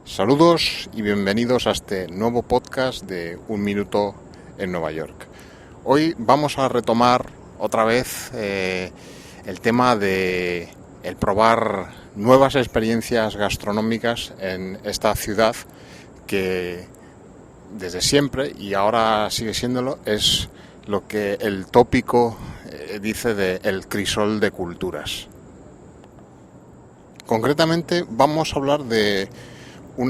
Saludos y bienvenidos a este nuevo podcast de Un Minuto en Nueva York. Hoy vamos a retomar otra vez el tema de el probar nuevas experiencias gastronómicas en esta ciudad que desde siempre, y ahora sigue siéndolo, es lo que el tópico dice de el crisol de culturas. Concretamente vamos a hablar de un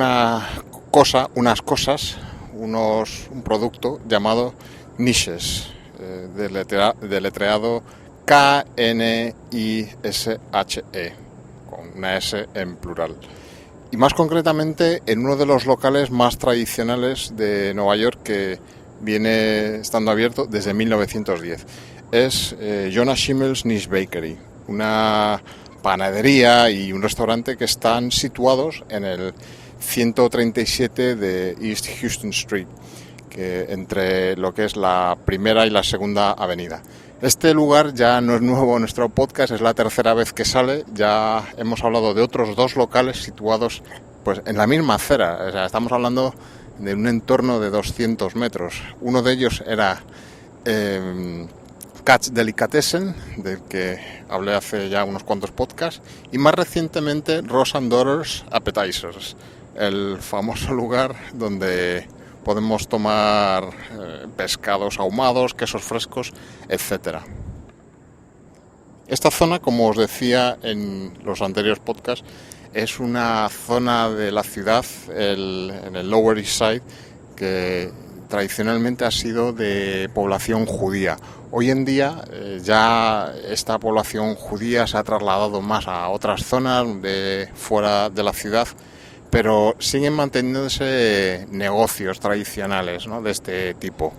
producto llamado niches, deletreado K-N-I-S-H-E, con una S en plural. Y más concretamente en uno de los locales más tradicionales de Nueva York que viene estando abierto desde 1910. Es Jonah Schimmel's Niche Bakery, una panadería y un restaurante que están situados en el 137 de East Houston Street, que entre lo que es la primera y la segunda avenida. Este lugar ya no es nuevo en nuestro podcast, es la tercera vez que sale. Ya hemos hablado de otros dos locales situados pues en la misma acera. O sea, estamos hablando de un entorno de 200 metros. Uno de ellos era Catch Delicatessen, del que hablé hace ya unos cuantos podcasts, y más recientemente Ross and Daughters Appetizers, el famoso lugar donde podemos tomar pescados ahumados, quesos frescos, etcétera. Esta zona, como os decía en los anteriores podcasts, es una zona de la ciudad, en el Lower East Side, que tradicionalmente ha sido de población judía. Hoy en día ya esta población judía se ha trasladado más a otras zonas de fuera de la ciudad, pero siguen manteniéndose negocios tradicionales, ¿no?, de este tipo.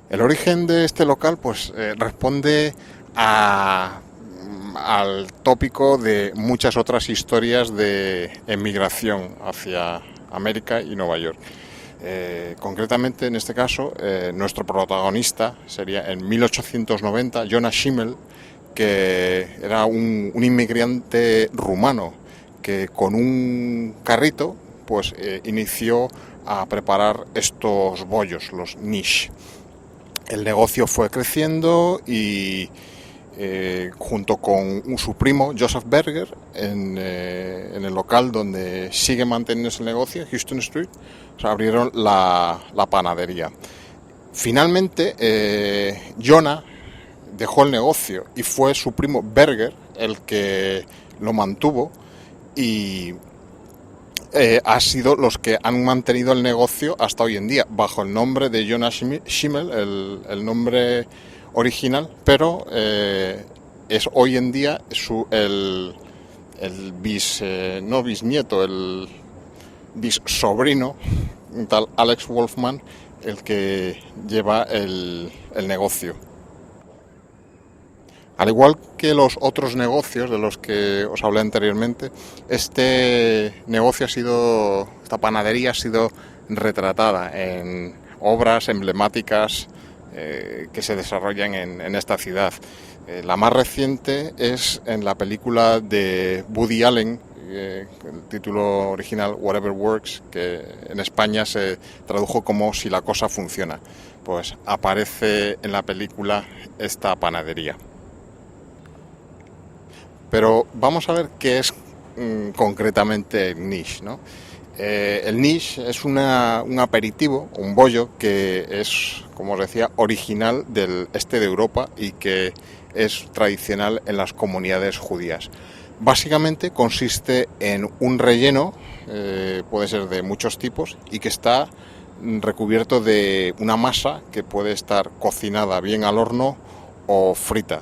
El origen de este local pues responde al tópico de muchas otras historias de emigración hacia América y Nueva York. Concretamente, en este caso, nuestro protagonista sería en 1890 Jonah Schimmel, que era un inmigrante rumano que con un carrito pues inició a preparar estos bollos, los niche. El negocio fue creciendo y junto con su primo Joseph Berger en el local donde sigue manteniéndose el negocio, Houston Street, se abrieron la panadería. Finalmente Jonah dejó el negocio y fue su primo Berger el que lo mantuvo, y ha sido los que han mantenido el negocio hasta hoy en día bajo el nombre de Jonah Schimmel, el nombre original, pero es hoy en día el bisobrino, un tal Alex Wolfman, el que lleva el negocio. Al igual que los otros negocios de los que os hablé anteriormente, esta panadería ha sido retratada en obras emblemáticas que se desarrollan en esta ciudad. La más reciente es en la película de Woody Allen, el título original Whatever Works, que en España se tradujo como Si la cosa funciona. Pues aparece en la película esta panadería. Pero vamos a ver qué es concretamente el niche, ¿no? El niche es un aperitivo, un bollo que es, como os decía, original del este de Europa y que es tradicional en las comunidades judías. Básicamente consiste en un relleno, puede ser de muchos tipos, y que está recubierto de una masa que puede estar cocinada bien al horno o frita.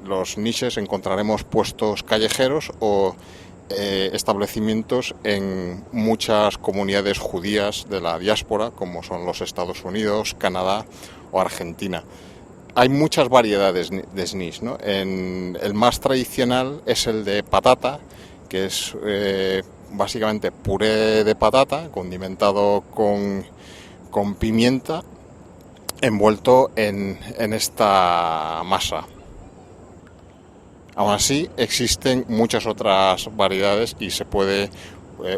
Los niches encontraremos puestos callejeros o establecimientos en muchas comunidades judías de la diáspora, como son los Estados Unidos, Canadá o Argentina. Hay muchas variedades de niche, ¿no? El más tradicional es el de patata, que es básicamente puré de patata condimentado con pimienta, envuelto en esta masa. Aún así, existen muchas otras variedades y se puede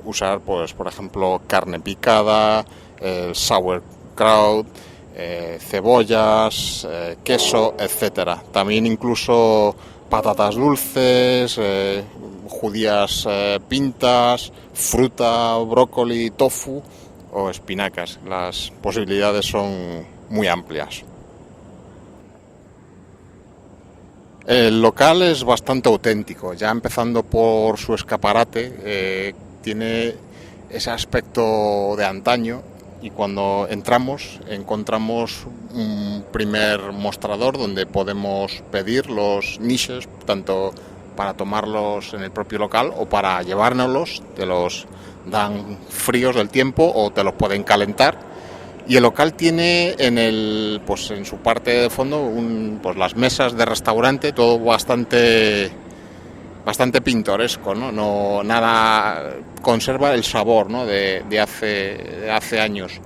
usar, pues, por ejemplo, carne picada, sauerkraut, cebollas, queso, etcétera. También incluso patatas dulces, judías pintas, fruta, brócoli, tofu o espinacas. Las posibilidades son muy amplias. El local es bastante auténtico, ya empezando por su escaparate, tiene ese aspecto de antaño, y cuando entramos encontramos un primer mostrador donde podemos pedir los niches, tanto para tomarlos en el propio local o para llevárnoslos. Te los dan fríos del tiempo o te los pueden calentar. Y el local tiene en su parte de fondo las mesas de restaurante, todo bastante pintoresco, ¿no? No nada conserva el sabor, ¿no? de hace años.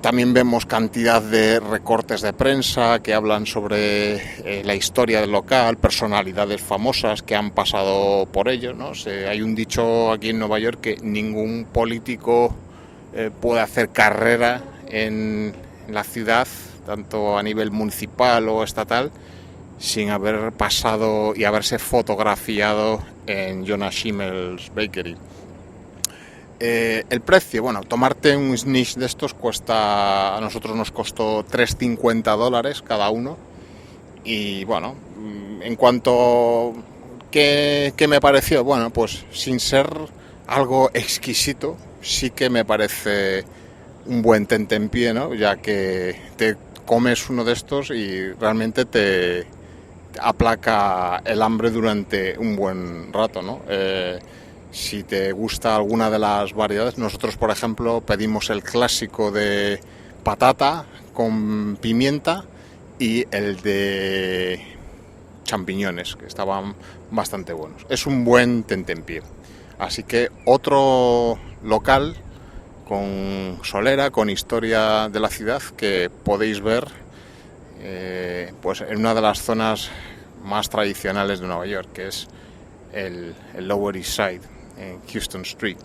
También vemos cantidad de recortes de prensa que hablan sobre la historia del local, personalidades famosas que han pasado por ello, ¿no? Hay un dicho aquí en Nueva York que ningún político puede hacer carrera en la ciudad, tanto a nivel municipal o estatal, sin haber pasado y haberse fotografiado en Jonah Schimmel's Bakery. El precio, bueno, tomarte un snitch de estos a nosotros nos costó $3.50 cada uno. Y bueno, en cuanto ¿qué me pareció? Bueno, pues sin ser algo exquisito, sí que me parece un buen tentempié, ¿no? Ya que te comes uno de estos y realmente te aplaca el hambre durante un buen rato, ¿no? Si te gusta alguna de las variedades, nosotros, por ejemplo, pedimos el clásico de patata con pimienta y el de champiñones, que estaban bastante buenos. Es un buen tentempié. Así que otro local con solera, con historia de la ciudad, que podéis ver pues en una de las zonas más tradicionales de Nueva York, que es el Lower East Side, en Houston Street.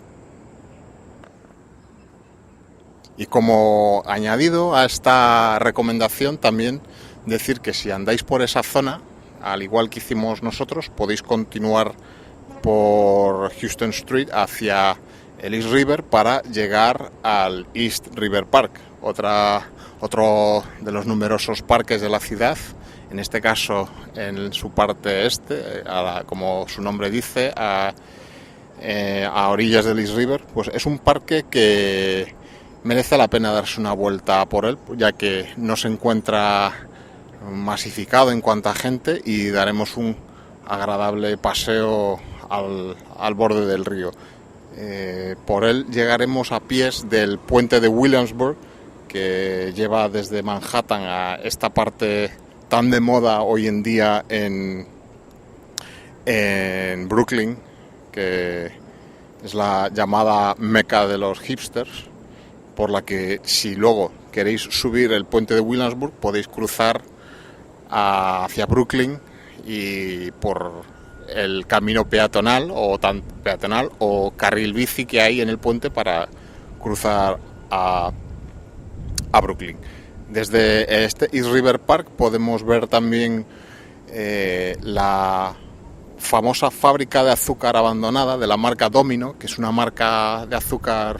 Y como añadido a esta recomendación, también decir que si andáis por esa zona, al igual que hicimos nosotros, podéis continuar por Houston Street hacia el East River para llegar al East River Park, otro de los numerosos parques de la ciudad. En este caso, en su parte este, como su nombre dice, a orillas del East River, pues es un parque que merece la pena darse una vuelta por él, ya que no se encuentra masificado en cuanto a gente y daremos un agradable paseo al borde del río. Por él llegaremos a pies del puente de Williamsburg, que lleva desde Manhattan a esta parte tan de moda hoy en día en Brooklyn, que es la llamada meca de los hipsters, por la que si luego queréis subir el puente de Williamsburg podéis cruzar hacia Brooklyn y por el camino peatonal o carril bici que hay en el puente para cruzar a Brooklyn. Desde este East River Park podemos ver también la famosa fábrica de azúcar abandonada de la marca Domino, que es una marca de azúcar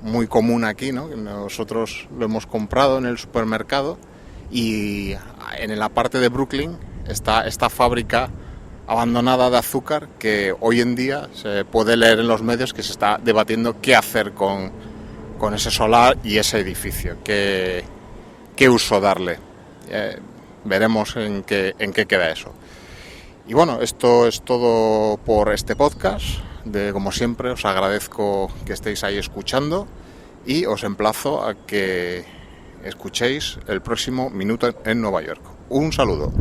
muy común aquí, ¿no? Nosotros lo hemos comprado en el supermercado, y en la parte de Brooklyn está esta fábrica abandonada de azúcar que hoy en día se puede leer en los medios que se está debatiendo qué hacer con ese solar y ese edificio, qué uso darle. Veremos en qué queda eso. Y bueno, esto es todo por este podcast. Como siempre, os agradezco que estéis ahí escuchando y os emplazo a que escuchéis el próximo Minuto en Nueva York. Un saludo.